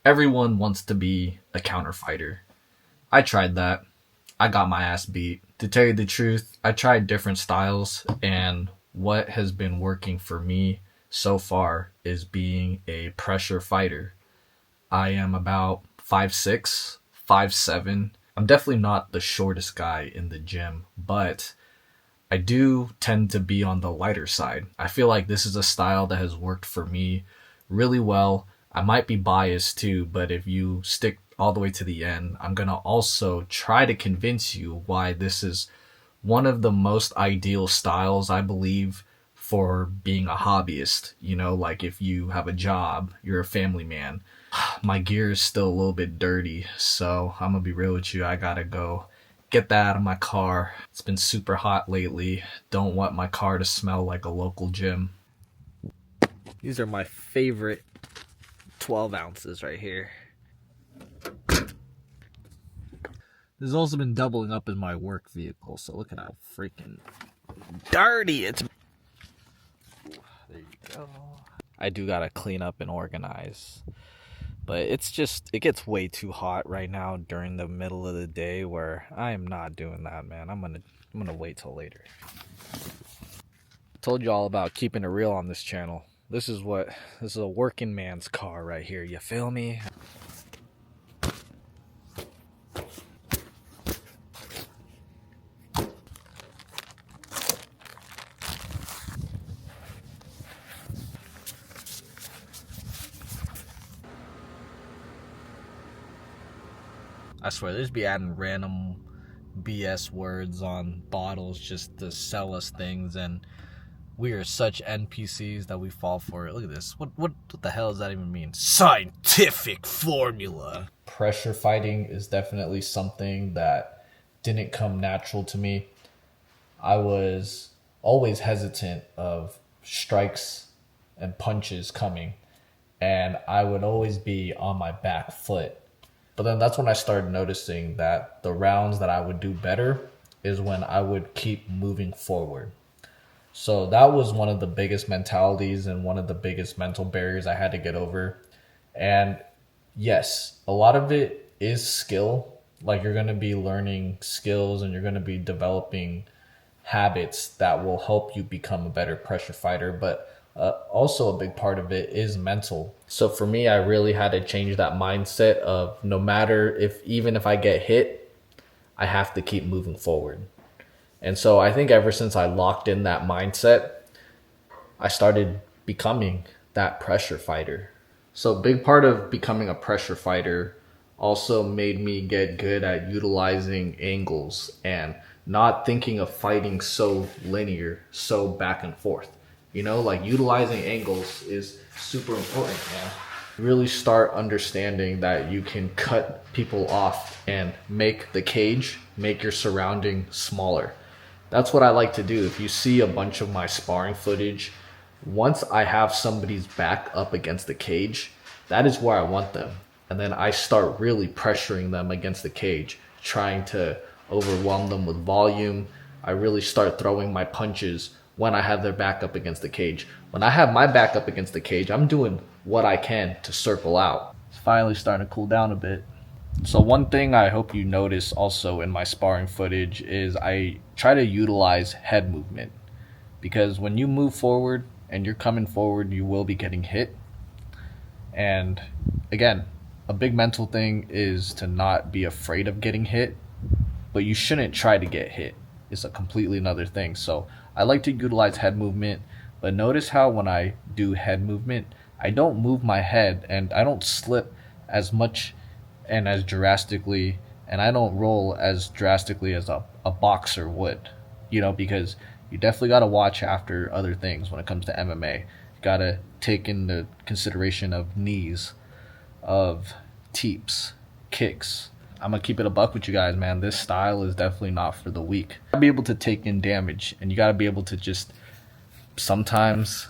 Everyone wants to be a counter fighter. I tried that. I got my ass beat. To tell you the truth, I tried different styles, and what has been working for me so far is being a pressure fighter. I am about 5'6", 5'7". I'm definitely not the shortest guy in the gym, but I do tend to be on the lighter side. I feel like this is a style that has worked for me really well. I might be biased too, but if you stick all the way to the end, I'm going to also try to convince you why this is one of the most ideal styles, I believe, for being a hobbyist. You know, like if you have a job, you're a family man. My gear is still a little bit dirty, so I'm gonna be real with you. I gotta go get that out of my car. It's been super hot lately. Don't want my car to smell like a local gym. These are my favorite 12 ounces right here. This has also been doubling up as my work vehicle, so look at how freaking dirty it's. There you go. I do gotta clean up and organize. But it's just, it gets way too hot right now during the middle of the day where I am not doing that, man. I'm gonna wait till later. Told you all about keeping it real on this channel. This is a working man's car right here. You feel me? I swear, they just be adding random BS words on bottles just to sell us things, and we are such NPCs that we fall for it. Look at this. What the hell does that even mean? Scientific formula. Pressure fighting is definitely something that didn't come natural to me. I was always hesitant of strikes and punches coming, and I would always be on my back foot. But then that's when I started noticing that the rounds that I would do better is when I would keep moving forward. So that was one of the biggest mentalities and one of the biggest mental barriers I had to get over. And yes, a lot of it is skill. Like you're going to be learning skills and you're going to be developing habits that will help you become a better pressure fighter. But also a big part of it is mental. So for me, I really had to change that mindset of no matter even if I get hit, I have to keep moving forward. And so I think ever since I locked in that mindset, I started becoming that pressure fighter. So a big part of becoming a pressure fighter also made me get good at utilizing angles and not thinking of fighting so linear, so back and forth. You know, like utilizing angles is super important, man. Really start understanding that you can cut people off and make the cage, make your surrounding smaller. That's what I like to do. If you see a bunch of my sparring footage, once I have somebody's back up against the cage, that is where I want them. And then I start really pressuring them against the cage, trying to overwhelm them with volume. I really start throwing my punches when I have their back up against the cage. When I have my back up against the cage, I'm doing what I can to circle out. It's finally starting to cool down a bit. So one thing I hope you notice also in my sparring footage is I try to utilize head movement. Because when you move forward and you're coming forward, you will be getting hit. And again, a big mental thing is to not be afraid of getting hit, but you shouldn't try to get hit. It's a completely another thing. So I like to utilize head movement, but notice how when I do head movement, I don't move my head and I don't slip as much and as drastically, and I don't roll as drastically as a boxer would, you know, because you definitely got to watch after other things when it comes to MMA. You got to take into consideration of knees, of teeps, kicks. I'm going to keep it a buck with you guys, man. This style is definitely not for the weak. You got to be able to take in damage, and you got to be able to just sometimes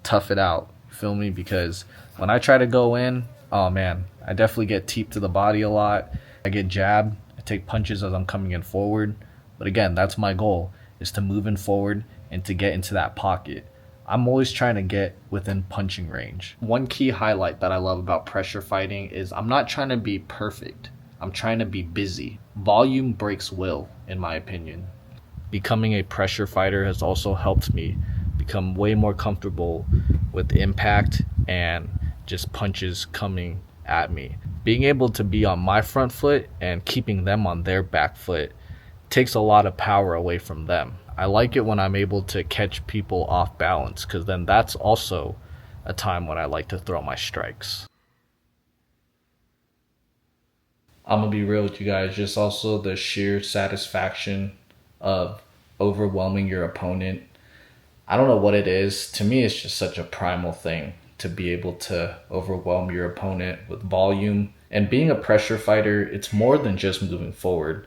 tough it out. Feel me? Because when I try to go in, oh man, I definitely get teeped to the body a lot. I get jabbed. I take punches as I'm coming in forward. But again, that's my goal, is to move in forward and to get into that pocket. I'm always trying to get within punching range. One key highlight that I love about pressure fighting is I'm not trying to be perfect. I'm trying to be busy. Volume breaks will, in my opinion. Becoming a pressure fighter has also helped me become way more comfortable with impact and just punches coming at me. Being able to be on my front foot and keeping them on their back foot takes a lot of power away from them. I like it when I'm able to catch people off balance, because then that's also a time when I like to throw my strikes. I'm gonna be real with you guys, just also the sheer satisfaction of overwhelming your opponent. I don't know what it is. To me, it's just such a primal thing to be able to overwhelm your opponent with volume. And being a pressure fighter, it's more than just moving forward.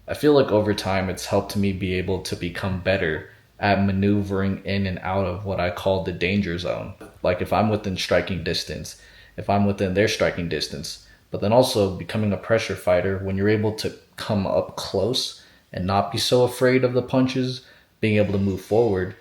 I feel like over time, it's helped me be able to become better at maneuvering in and out of what I call the danger zone. Like if I'm within striking distance, if I'm within their striking distance, but then also becoming a pressure fighter, when you're able to come up close and not be so afraid of the punches, being able to move forward,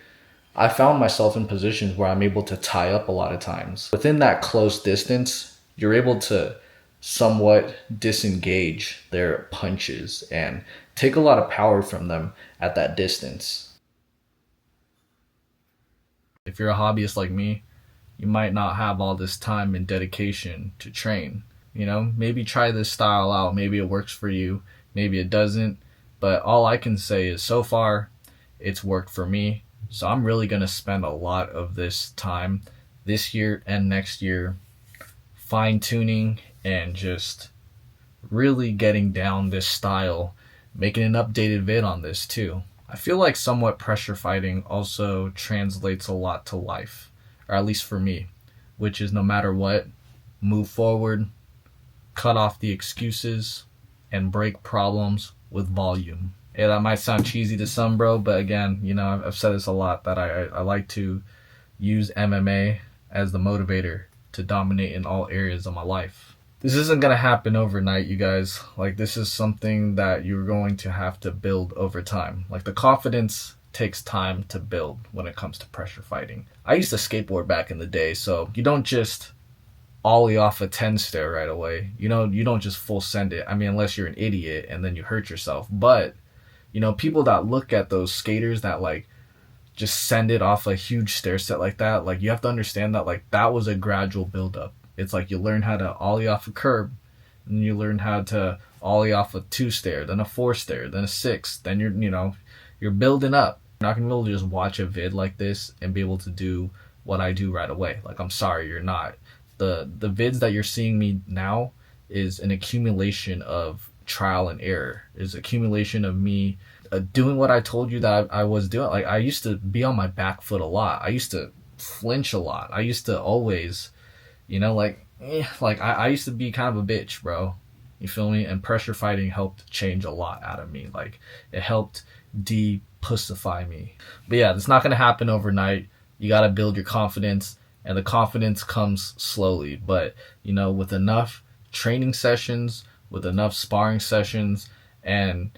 I found myself in positions where I'm able to tie up a lot of times. Within that close distance, you're able to somewhat disengage their punches and take a lot of power from them at that distance. If you're a hobbyist like me, you might not have all this time and dedication to train. You know, maybe try this style out. Maybe it works for you, maybe it doesn't. But all I can say is so far, it's worked for me. So I'm really going to spend a lot of this time this year and next year fine tuning and just really getting down this style, making an updated vid on this too. I feel like somewhat pressure fighting also translates a lot to life, or at least for me, which is no matter what, move forward, cut off the excuses, and break problems with volume. Yeah, that might sound cheesy to some, bro, but again, you know, I've said this a lot, that I like to use MMA as the motivator to dominate in all areas of my life. This isn't going to happen overnight, you guys. Like, this is something that you're going to have to build over time. Like, the confidence takes time to build when it comes to pressure fighting. I used to skateboard back in the day, so you don't just ollie off a 10 stair right away. You know, you don't just full send it. I mean, unless you're an idiot and then you hurt yourself. But, you know, people that look at those skaters that like just send it off a huge stair set like that, like you have to understand that like that was a gradual buildup. It's like you learn how to ollie off a curb, and you learn how to ollie off a 2 stair, then a 4 stair, then a 6. Then you're building up. You're not gonna be able to just watch a vid like this and be able to do what I do right away. Like, I'm sorry, you're not. The vids that you're seeing me now is an accumulation of trial and error. Is accumulation of me doing what I told you that I was doing. Like, I used to be on my back foot a lot. I used to flinch a lot. I used to always, I used to be kind of a bitch, bro. You feel me? And pressure fighting helped change a lot out of me. Like, it helped de-pussify me. But yeah, it's not going to happen overnight. You got to build your confidence, and the confidence comes slowly. But, you know, with enough training sessions, with enough sparring sessions, and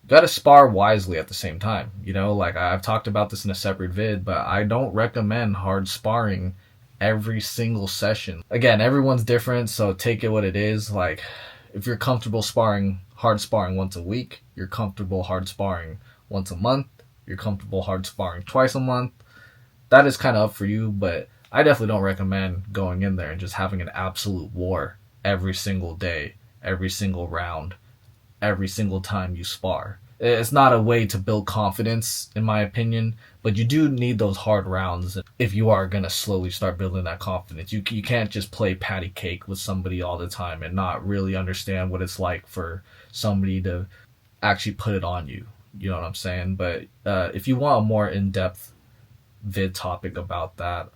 you got to spar wisely at the same time. You know, like I've talked about this in a separate vid, but I don't recommend hard sparring every single session. Again, everyone's different, so take it what it is. Like, if you're comfortable hard sparring once a week, you're comfortable hard sparring once a month, you're comfortable hard sparring twice a month, that is kind of up for you. But I definitely don't recommend going in there and just having an absolute war every single day, every single round, every single time you spar. It's not a way to build confidence, in my opinion, but you do need those hard rounds if you are going to slowly start building that confidence. You can't just play patty cake with somebody all the time and not really understand what it's like for somebody to actually put it on you. You know what I'm saying? But if you want a more in-depth vid topic about that,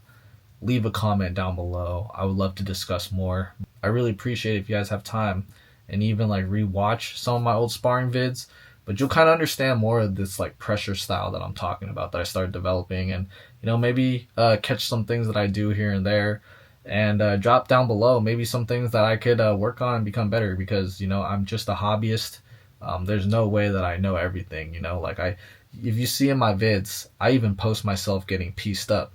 leave a comment down below. I would love to discuss more. I really appreciate it if you guys have time and even like rewatch some of my old sparring vids, but you'll kind of understand more of this like pressure style that I'm talking about, that I started developing, and you know, maybe catch some things that I do here and there, and drop down below maybe some things that I could work on and become better, because you know, I'm just a hobbyist. There's no way that I know everything, you know. Like, if you see in my vids, I even post myself getting pieced up.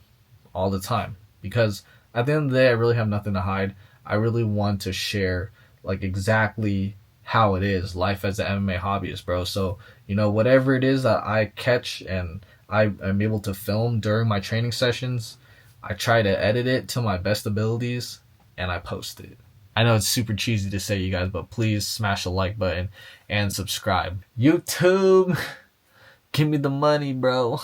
all the time, because at the end of the day, I really have nothing to hide. I really want to share like exactly how it is, life as an MMA hobbyist, bro. So, whatever it is that I catch and I am able to film during my training sessions, I try to edit it to my best abilities and I post it. I know it's super cheesy to say, you guys, but please smash the like button and subscribe. YouTube, give me the money, bro.